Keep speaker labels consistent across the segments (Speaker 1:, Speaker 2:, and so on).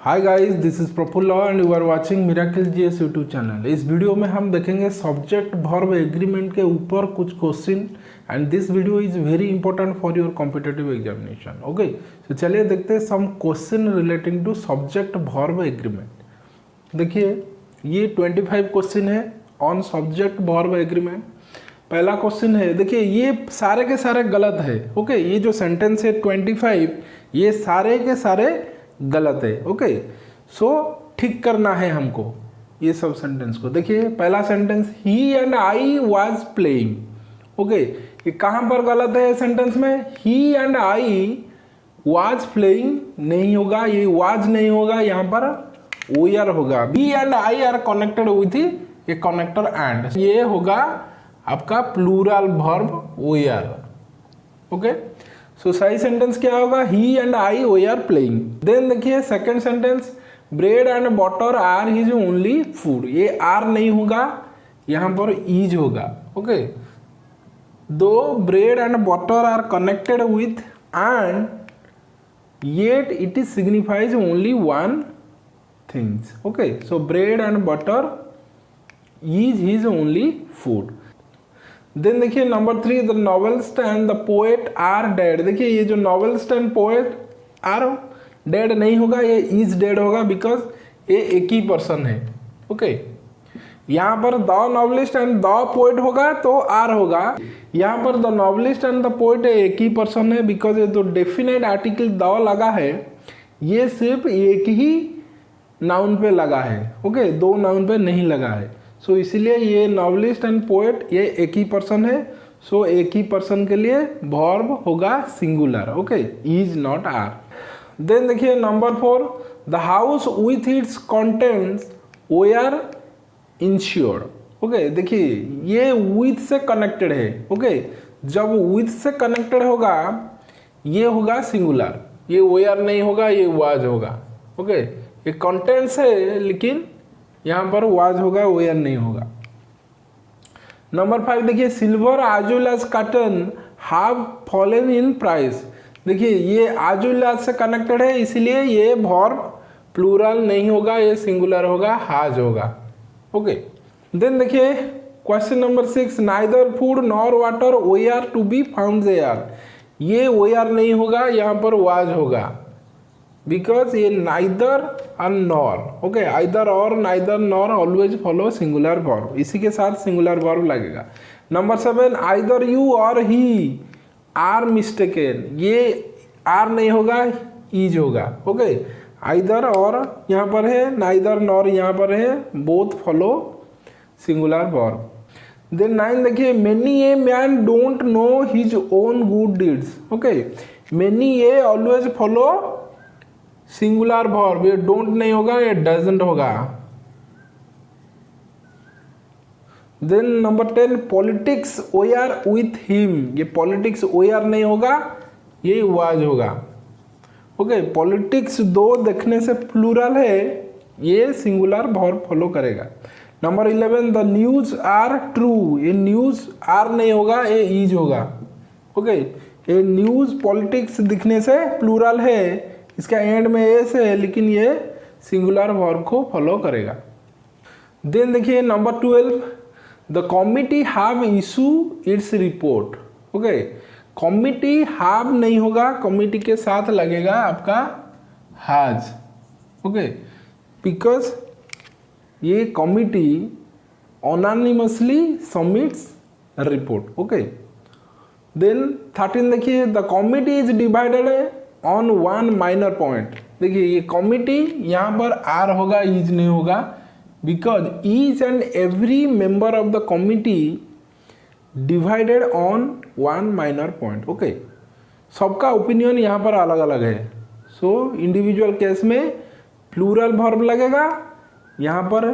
Speaker 1: Hi guys, this is Prafull and you are watching miracle GS YouTube channel. इस video में हम देखेंगे subject verb agreement के ऊपर कुछ question and this video is very important for your competitive examination. Okay, तो चलिए देखते हैं some question relating to subject verb agreement. देखिए ये 25 क्वेश्चन है ऑन सब्जेक्ट वर्ब एग्रीमेंट। पहला क्वेश्चन है, देखिए ये सारे के सारे गलत है। ओके, ये जो सेंटेंस है 25 ये सारे के सारे गलत है। ओके, सो ठीक करना है हमको ये सब सेंटेंस को। देखिए पहला sentence, he and I was playing. Okay, ये कहाँ पर गलत है सेंटेंस में? ही एंड आई वाज प्लेइंग नहीं होगा, ये वाज नहीं होगा, यहाँ पर वेयर होगा। He and I are connected with a connector and, ये होगा आपका plural verb were. Okay, so सही सेंटेंस क्या होगा? He and I we are playing. Then देखिए second sentence, bread and butter are his only food. ये are नहीं होगा, यहाँ पर इज होगा। ओके, दो bread and butter are connected with and yet it is signifies only one things. Okay, so bread and butter is his only food. Then देखिए number 3, the novelist and the poet are dead. देखिए ये जो novelist and poet are dead नहीं होगा, ये is dead होगा, because ये एक ही पर्सन है। ओके, यहाँ पर the novelist and the poet होगा तो आर होगा, यहाँ पर the novelist and the poet एक ही पर्सन है, बिकॉज ये जो डेफिनेट आर्टिकल द लगा है ये सिर्फ एक ही नाउन पे लगा है। ओके, दो नाउन पे नहीं लगा है। सो इसीलिए ये नॉवेलिस्ट एंड पोएट ये एक ही पर्सन है। सो एक ही पर्सन के लिए वर्ब होगा singular. Okay, is not are. Then देखिए number 4, the house with its contents were insured. Okay, देखिए ये विथ से कनेक्टेड है। ओके, जब विथ से कनेक्टेड होगा ये होगा सिंगुलर, ये वेयर नहीं होगा, ये वाज होगा। ओके, ये कंटेंट्स है लेकिन यहाँ पर वाज होगा, वेयर नहीं होगा। नंबर 5 देखिए, silver as well as cotton have fallen in price. देखिए ये एज वेल एज से कनेक्टेड है, इसलिए ये वर्ब प्लूरल नहीं होगा, ये सिंगुलर होगा, हैज होगा। ओके, देन देखिए question number 6, neither food nor water were to be found there. ये वेयर नहीं होगा, यहाँ पर वाज होगा, बिकॉज ये नाइदर और नॉर। ओके, आइदर और neither nor always follow singular verb, इसी के साथ सिंगुलर वर्ब लगेगा। नंबर 7, आइदर यू और ही आर मिस्टेकन। ये आर नहीं होगा, इज होगा। ओके, आइदर और यहाँ पर है, नाइदर नॉर यहाँ पर है, both follow singular verb. Then 9 देखिए, many a man don't know his own good deeds. Okay, many a always follow singular verb, ये डोंट नहीं होगा, ये डजंट होगा। Then number 10, politics were with him. ये पॉलिटिक्स वेयर नहीं होगा, ये वाज होगा। ओके, पॉलिटिक्स दो देखने से प्लूरल है, ये सिंगुलर वर्ब फॉलो करेगा। Number 11, the news are true. ये न्यूज आर नहीं होगा, ये इज होगा। ओके, ये न्यूज पॉलिटिक्स दिखने से प्लूरल है, इसका एंड में एस है, लेकिन ये सिंगुलर वर्ब को फॉलो करेगा। देन देखिए number 12, the committee have issue its report. Okay, committee have नहीं होगा, कमिटी के साथ लगेगा आपका हैज। ओके, बिकॉज ये committee anonymously submits report. Okay, then 13 देखिए, the committee is divided on one minor point. देखिए ये कमिटी यहाँ पर आर होगा, इज नहीं होगा, because each and every member of the committee divided on one minor point. Okay, सबका opinion यहाँ पर अलग अलग है। सो इंडिविजुअल केस में प्लूरल वर्ब लगेगा, यहाँ पर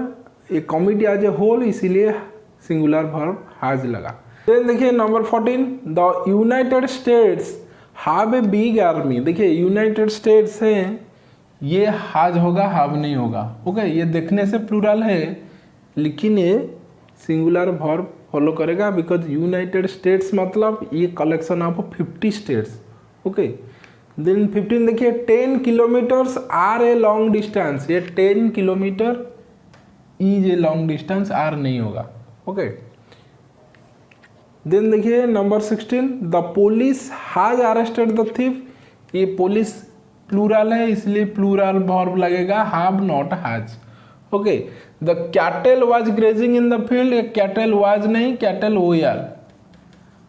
Speaker 1: एक कमिटी एज ए होल, इसीलिए सिंगुलर वर्ब हैज लगा। देन देखिए number 14, the United states have a big army. देखिए यूनाइटेड स्टेट्स है, ये हैज होगा, हैव नहीं होगा। ओके, ये देखने से प्लूरल है लेकिन ये सिंगुलर वर्ब फॉलो करेगा, बिकॉज यूनाइटेड स्टेट्स मतलब ये collection of 50 states. Okay, then 15 देखिए 10 kilometres are a long distance, ये 10 kilometre is a long distance, are नहीं होगा। ओके, देन देखिए number 16 the police has arrested the thief, ये police plural है इसलिए प्लूरल वर्ब लगेगा, have not has. Okay, the cattle was grazing in the field, cattle was नहीं, cattle are.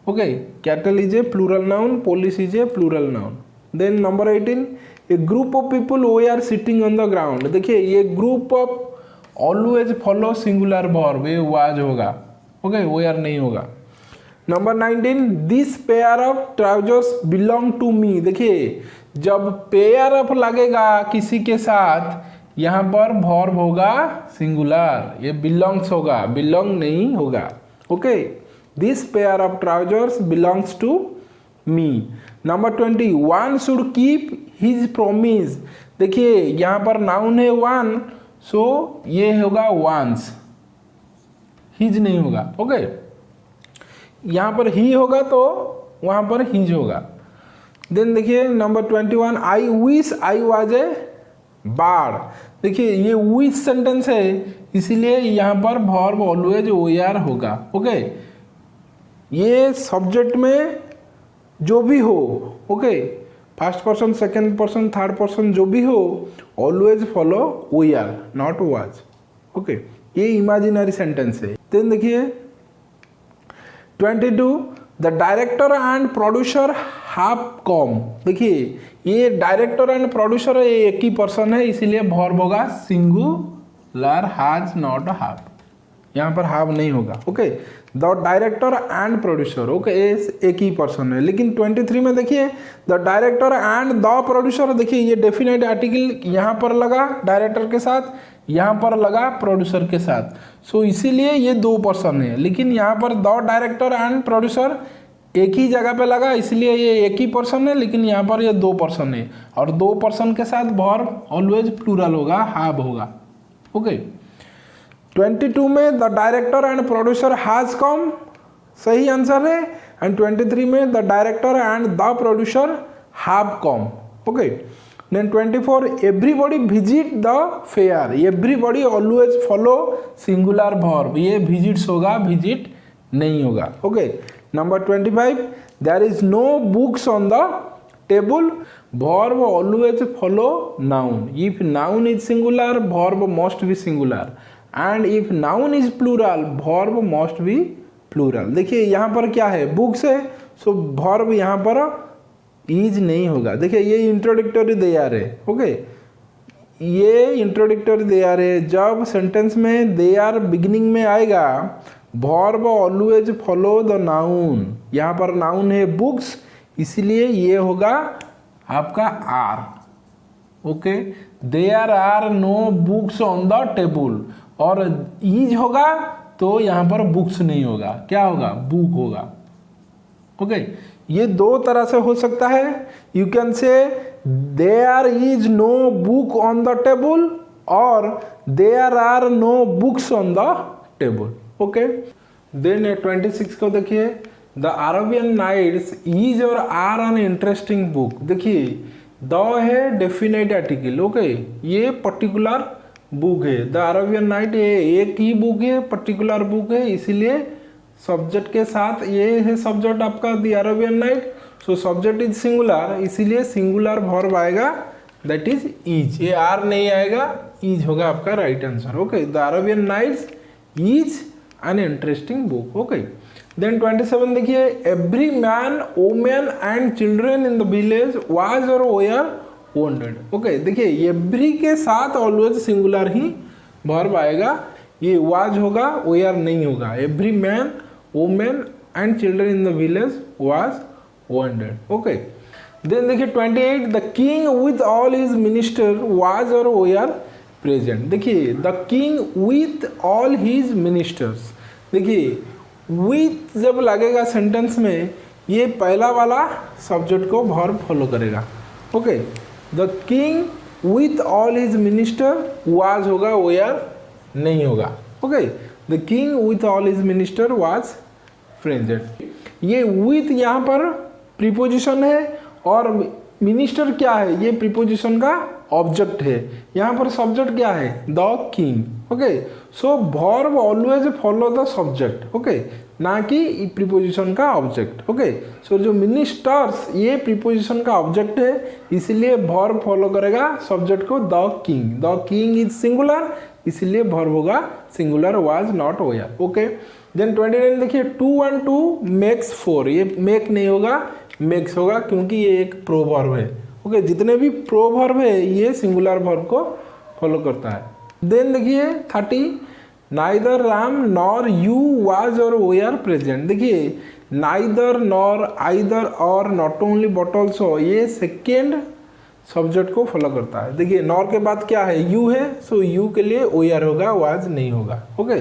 Speaker 1: Okay, cattle is a plural noun, police is a plural noun. Then number 18 a group of people are sitting on the ground, देखिए ये group of always follow singular verb, ये was होगा। Okay, are नहीं होगा। Number 19 this pair of trousers belong to me, देखिए जब pair of लगेगा किसी के साथ यहाँ पर वर्ब होगा सिंगुलर, ये बिलोंग्स होगा, बिलोंग नहीं होगा। Okay, this pair of trousers belongs to me. Number 20 one should keep his promise, देखिए यहाँ पर नाउन है वन, सो ये होगा वंस, हिज नहीं होगा। ओके, यहाँ पर ही होगा तो वहाँ पर हिज होगा। देन देखिए number 21 I wish I was a bard, देखिए ये विश सेंटेंस है इसीलिए यहाँ पर वर्ब ऑलवेज ओआर होगा। ओके, ये सब्जेक्ट में जो भी हो, okay, first person, second person, third person जो भी हो, always follow are not was. Okay, ये इमेजिनरी सेंटेंस है। देन देखिए 22 the director and producer have come, देखिए ये डायरेक्टर एंड प्रोड्यूसर एक ही पर्सन है इसीलिए वर्ब होगा सिंगुलर, हैज नॉट हैव, यहाँ पर हैव नहीं होगा। Okay, the director and producer, okay एक ही पर्सन है। लेकिन 23 में देखिए the director and the producer, देखिए ये डेफिनेट आर्टिकल यहाँ पर लगा डायरेक्टर के साथ, यहाँ पर लगा प्रोड्यूसर के साथ, सो इसीलिए ये दो पर्सन है। लेकिन यहाँ पर द डायरेक्टर एंड प्रोड्यूसर एक ही जगह पे लगा इसलिए ये एक ही पर्सन है, लेकिन यहाँ पर ये दो पर्सन है और दो पर्सन के साथ वर्ब ऑलवेज प्लूरल होगा, हैव होगा। ओके, 22 में the director and producer has come सही आंसर है, एंड 23 में the director and the producer have come. Okay, then 24 everybody visit the fair, everybody always follow singular verb, ये visits होगा, visit नहीं होगा। Okay, number 25 there is no books on the table, verb always follow noun, if noun is singular verb must B singular, and if noun is plural verb must be plural. देखिए यहाँ पर क्या है, books है, सो verb यहाँ पर is नहीं होगा। देखिए ये इंट्रोडक्टरी दे आ रहे, ओके, ये इंट्रोडक्टरी दे आ रहे, जब सेंटेंस में दे आर बिगिनिंग में आएगा verb always follow the noun, यहाँ पर नाउन है बुक्स इसलिए ये होगा आपका are. Okay, there are no books on the table, और इज होगा तो यहाँ पर बुक्स नहीं होगा, क्या होगा, बुक होगा। ओके, ये दो तरह से हो सकता है, you can say there is no book on the table or there are no books on the table. Okay, then 26 को देखिए the Arabian nights is or are an interesting book, देखिए द है डेफिनेट आर्टिकल, ओके, ये particular book है, the Arabian night ये एक ही बुक है, पर्टिकुलर बुक है, इसीलिए सब्जेक्ट के साथ ये है सब्जेक्ट आपका the Arabian night, so subject is singular इसीलिए सिंगुलर वर्ब आएगा दैट इज इज, ये आर नहीं आएगा, इज होगा आपका right answer. Okay, the Arabian nights is an interesting book. Okay, then 27 देखिए every man women and children in the village was और were wanted. Okay, देखिए every के साथ ऑलवेज सिंगुलर ही वर्ब आएगा, ये वाज होगा, वेयर नहीं होगा। Every man women and children in the village was wanted. Okay, then देखिए 28 the king with all his minister was और वेयर प्रेजेंट। देखिए the king with all his ministers, देखिए with जब लगेगा सेंटेंस में ये पहला वाला सब्जेक्ट को वर्ब फॉलो करेगा। Okay, the king with all his minister was होगा, वेयर नहीं होगा। Okay, the king with all his minister was present, ये विथ यहाँ पर प्रीपोजिशन है और मिनिस्टर क्या है, ये प्रीपोजिशन का ऑब्जेक्ट है। यहाँ पर सब्जेक्ट क्या है, the king. Okay, so verb always follow the subject. Okay, ना कि प्रीपोजिशन का ऑब्जेक्ट। ओके, सो जो मिनिस्टर्स ये प्रीपोजिशन का ऑब्जेक्ट है, इसलिए वर्ब फॉलो करेगा सब्जेक्ट को, the king. The king is singular, इसलिए वर्ब होगा singular, was not were. Okay, then 29 देखिए, 2 and 2 मेक्स 4। ये मेक नहीं होगा, मेक्स होगा, क्योंकि ये एक प्रोवर्ब है। ओके, जितने भी प्रोवर्ब है ये सिंगुलर वर्ब को फॉलो करता है। देन देखिए 30, neither Ram nor you was और वेयर प्रेजेंट। देखिए नाइदर, नॉर, आइदर और नॉट ओनली बट ऑल्सो, ये सेकेंड सब्जेक्ट को फॉलो करता है। देखिए नॉर के बाद क्या है, यू है, सो यू के लिए वेयर होगा, वाज नहीं होगा। Okay,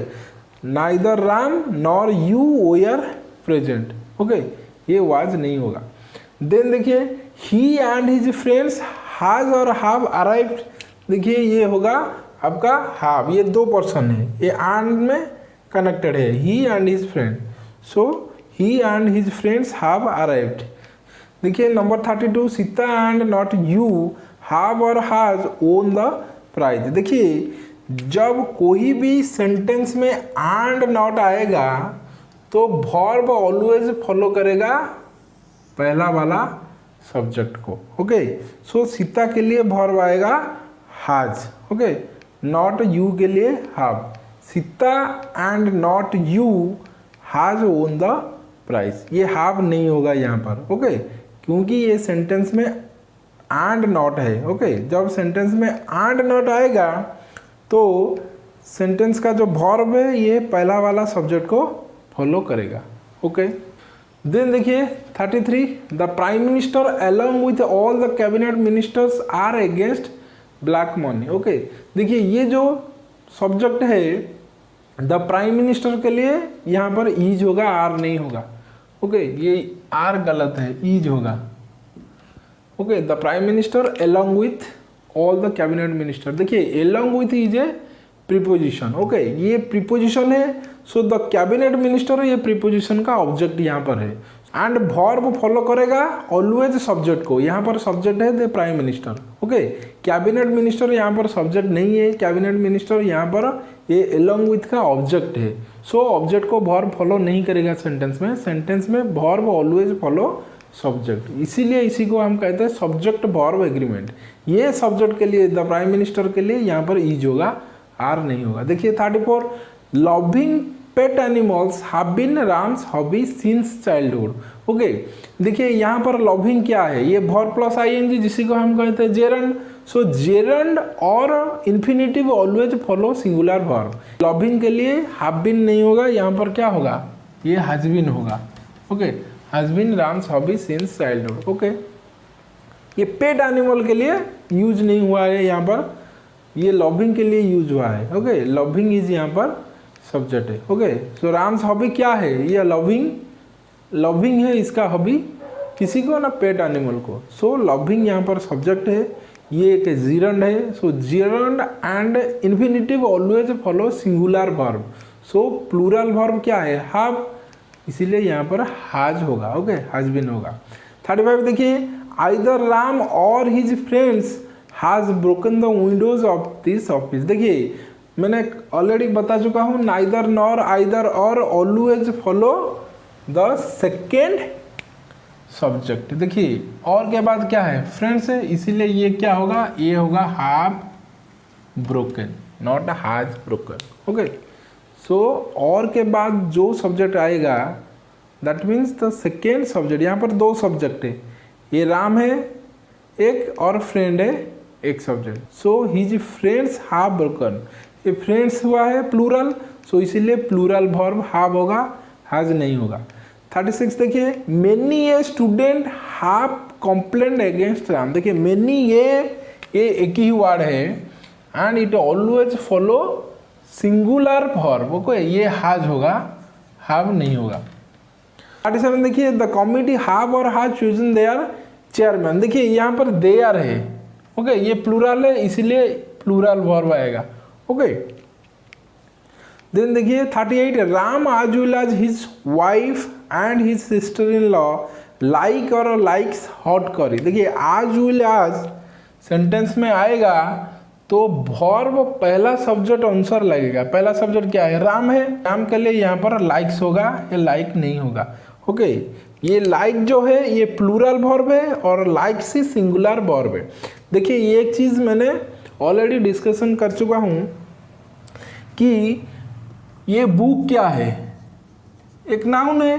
Speaker 1: neither Ram nor you were present. Okay, ये वाज नहीं होगा। देन देखिए he and his friends has और हैव अराइव्ड। देखिए ये होगा आपका हैव, ये दो पर्सन है, ये एंड में कनेक्टेड है, he and his friend, so he and his friends have arrived. देखिए number 32, Sita and not you have or has won the prize. देखिए जब कोई भी सेंटेंस में एंड नॉट आएगा तो वर्ब ऑलवेज फॉलो करेगा पहला वाला सब्जेक्ट को। ओके, सो सीता के लिए वर्ब आएगा हैज। ओके, नॉट यू के लिए have. Sita and not you has won the prize, ये हैव नहीं होगा यहाँ पर। ओके, क्योंकि ये सेंटेंस में एंड नॉट है। ओके, जब सेंटेंस में एंड नॉट आएगा तो सेंटेंस का जो वर्ब है ये पहला वाला सब्जेक्ट को फॉलो करेगा। ओके, देन देखिए 33, the prime minister along with all the cabinet ministers are against black money. Okay, देखिए ये जो सब्जेक्ट है द प्राइम मिनिस्टर के लिए यहाँ पर इज होगा, आर नहीं होगा। ओके, ये आर गलत है, इज होगा। Okay, the prime minister along with all the cabinet minister. देखिए along with is a preposition. Okay, ये प्रीपोजिशन है, सो द कैबिनेट मिनिस्टर ये प्रीपोजिशन का ऑब्जेक्ट यहाँ पर है। एंड वर्ब फॉलो करेगा ऑलवेज सब्जेक्ट को, यहाँ पर सब्जेक्ट है the prime minister. Okay, cabinet minister यहाँ पर सब्जेक्ट नहीं है, कैबिनेट मिनिस्टर यहाँ पर ये अलॉन्ग विथ का ऑब्जेक्ट है। सो ऑब्जेक्ट को वर्ब फॉलो नहीं करेगा सेंटेंस में, सेंटेंस में वर्ब ऑलवेज फॉलो सब्जेक्ट, इसीलिए इसी को हम कहते हैं सब्जेक्ट वर्ब एग्रीमेंट। ये सब्जेक्ट के लिए द प्राइम मिनिस्टर के लिए यहाँ पर इज होगा, आर नहीं होगा। देखिए 34, loving pet animals have been Ram's hobby since childhood. Okay, देखिए यहाँ पर लविंग क्या है, ये वर्ब प्लस आईएनजी जिसी को हम कहते हैं जेरंड। सो जेरंड और infinitive always follow singular verb. Loving के लिए हैव बीन नहीं होगा, यहाँ पर क्या होगा, ये हैज बीन होगा। Okay, has been Ram's hobby since childhood. Okay, ये पेट एनिमल के लिए यूज नहीं हुआ है यहाँ पर, ये लविंग के लिए यूज हुआ है। ओके, लविंग इज यहाँ पर सब्जेक्ट है। ओके, सो राम्स हॉबी क्या है, ये लविंग, लविंग है इसका हॉबी, किसी को ना पेट एनिमल को। सो लविंग यहाँ पर सब्जेक्ट है, ये एक जीरंड है। So gerund and infinitive always follow singular verb. So plural verb क्या है, हैव, इसीलिए यहाँ पर हैज होगा। ओके, हैज बीन होगा। 35 देखिए, आइदर राम और his friends has broken the Windows of this office. देखिए मैंने ऑलरेडी बता चुका हूँ, नाइदर, नॉर, आइदर और always follow the second subject. देखिए और के बाद क्या है, फ्रेंड्स है, इसीलिए ये क्या होगा, ये होगा have broken, not has broken. Okay, so or के बाद जो सब्जेक्ट आएगा that means the second subject. यहाँ पर दो सब्जेक्ट है, ये राम है एक और फ्रेंड है एक subject. So his friends have broken, ये फ्रेंड्स हुआ है प्लूरल, सो इसीलिए प्लूरल वर्ब हैव होगा, हैज नहीं होगा। 36 देखिए, many a student have complaint against Ram. देखिए मेनी ये एक ही वर्ड है and it always follow singular verb. Okay, ये हैज होगा, हैव नहीं होगा। 37 देखिए, the committee have or has chosen there chairman. देखिए यहाँ पर देयर है। ओके, ये प्लूरल है इसीलिए प्लूरल वर्ब आएगा। ओके, देन देखिए 38, Ram as well as his wife and his sister in law like और लाइक्स हॉट करी। देखिए आज विल आज सेंटेंस में आएगा तो वर्ब पहला सब्जेक्ट आंसर लगेगा। पहला सब्जेक्ट क्या है? राम है। राम के लिए यहाँ पर लाइक्स होगा, ये लाइक नहीं होगा। ओके, ये लाइक जो है ये प्लूरल वर्ब है और लाइक्स ही सिंगुलर वर्ब है। देखिए ये एक चीज़ मैंने ऑलरेडी डिस्कशन कर चुका हूँ कि ये बुक क्या है? एक नाउन है,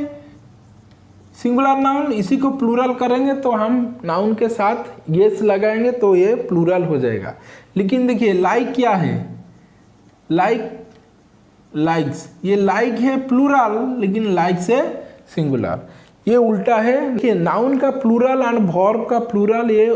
Speaker 1: सिंगुलर नाउन। इसी को प्लूरल करेंगे तो हम नाउन के साथ येस लगाएंगे तो ये प्लूरल हो जाएगा। लेकिन देखिए लाइक क्या है? लाइक, लाइक्स, ये लाइक है प्लूरल लेकिन लाइक्स है सिंगुलर। ये उल्टा है। देखिए नाउन का प्लूरल एंड वर्ब का प्लूरल ये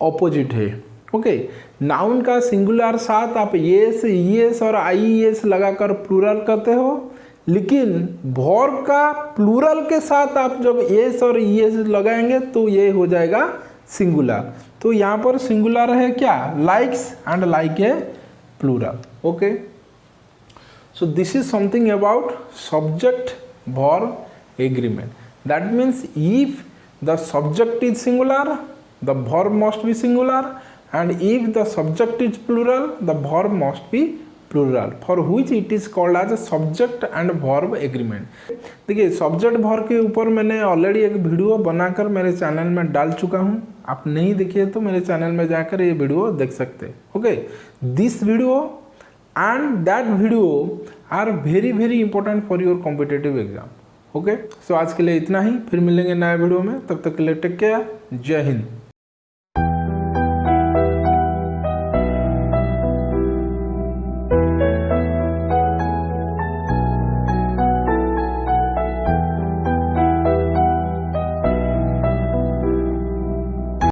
Speaker 1: ऑपोजिट है। ओके, नाउन का सिंगुलर साथ आप येस, ईएस और आईएस लगाकर प्लूरल करते हो, लेकिन वर्ब का प्लूरल के साथ आप जब एस और ईएस लगाएंगे तो ये हो जाएगा सिंगुलर। तो यहाँ पर सिंगुलर है क्या? लाइक्स एंड लाइक है plural. Okay, so this is something about subject verb agreement. That means if the subject is singular the verb must be singular, and if the subject is plural the verb must be plural, for which it is called as a subject and verb agreement। देखिए subject verb के ऊपर मैंने already एक video बनाकर मेरे channel में डाल चुका हूँ। आप नहीं देखिए तो मेरे चैनल में जाकर ये वीडियो देख सकते हैं। Okay, this video and that video are very important for your competitive exam. Okay, so आज के लिए इतना ही, फिर मिलेंगे नए वीडियो में। तब तक के लिए टेक केयर, जय हिंद।